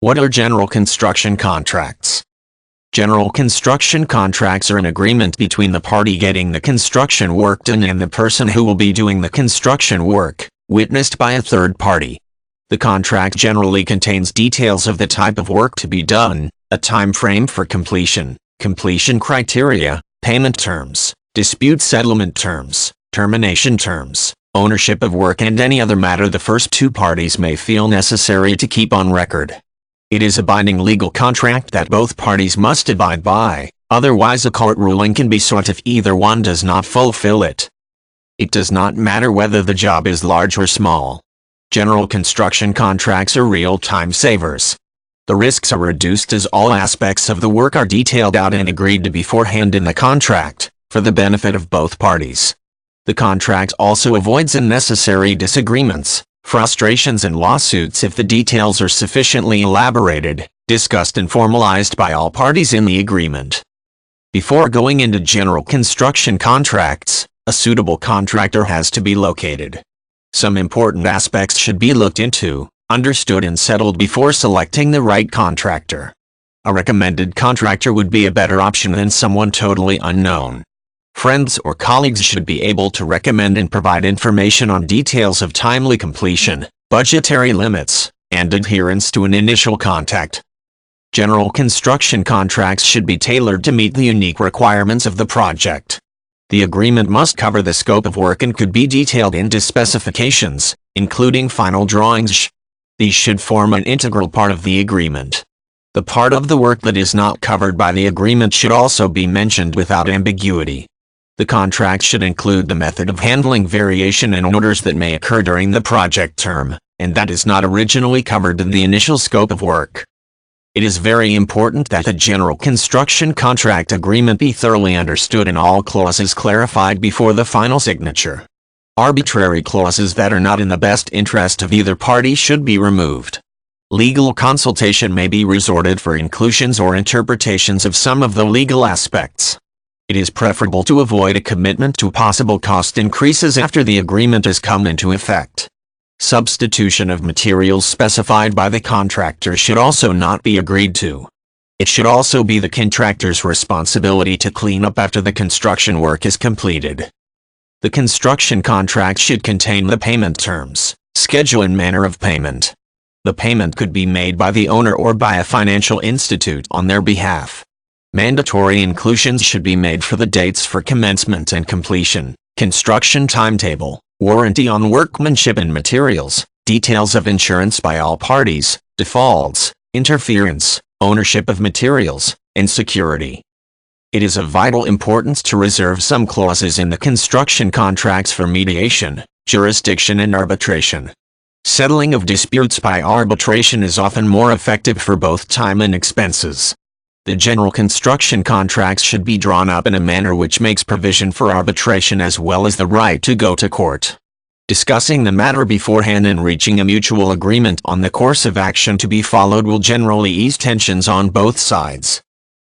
What are general construction contracts? General construction contracts are an agreement between the party getting the construction work done and the person who will be doing the construction work, witnessed by a third party. The contract generally contains details of the type of work to be done, a time frame for completion, completion criteria, payment terms, dispute settlement terms, termination terms, ownership of work, and any other matter the first two parties may feel necessary to keep on record. It is a binding legal contract that both parties must abide by, otherwise a court ruling can be sought if either one does not fulfill it. It does not matter whether the job is large or small. General construction contracts are real time savers. The risks are reduced as all aspects of the work are detailed out and agreed to beforehand in the contract, for the benefit of both parties. The contract also avoids unnecessary disagreements, frustrations, and lawsuits if the details are sufficiently elaborated, discussed, and formalized by all parties in the agreement. Before going into general construction contracts, a suitable contractor has to be located. Some important aspects should be looked into, understood, and settled before selecting the right contractor. A recommended contractor would be a better option than someone totally unknown. Friends or colleagues should be able to recommend and provide information on details of timely completion, budgetary limits, and adherence to an initial contact. General construction contracts should be tailored to meet the unique requirements of the project. The agreement must cover the scope of work and could be detailed into specifications, including final drawings. These should form an integral part of the agreement. The part of the work that is not covered by the agreement should also be mentioned without ambiguity. The contract should include the method of handling variation and orders that may occur during the project term, and that is not originally covered in the initial scope of work. It is very important that the general construction contract agreement be thoroughly understood and all clauses clarified before the final signature. Arbitrary clauses that are not in the best interest of either party should be removed. Legal consultation may be resorted for inclusions or interpretations of some of the legal aspects. It is preferable to avoid a commitment to possible cost increases after the agreement has come into effect. Substitution of materials specified by the contractor should also not be agreed to. It should also be the contractor's responsibility to clean up after the construction work is completed. The construction contract should contain the payment terms, schedule, and manner of payment. The payment could be made by the owner or by a financial institute on their behalf. Mandatory inclusions should be made for the dates for commencement and completion, construction timetable, warranty on workmanship and materials, details of insurance by all parties, defaults, interference, ownership of materials, and security. It is of vital importance to reserve some clauses in the construction contracts for mediation, jurisdiction, and arbitration. Settling of disputes by arbitration is often more effective for both time and expenses. The general construction contracts should be drawn up in a manner which makes provision for arbitration as well as the right to go to court. Discussing the matter beforehand and reaching a mutual agreement on the course of action to be followed will generally ease tensions on both sides.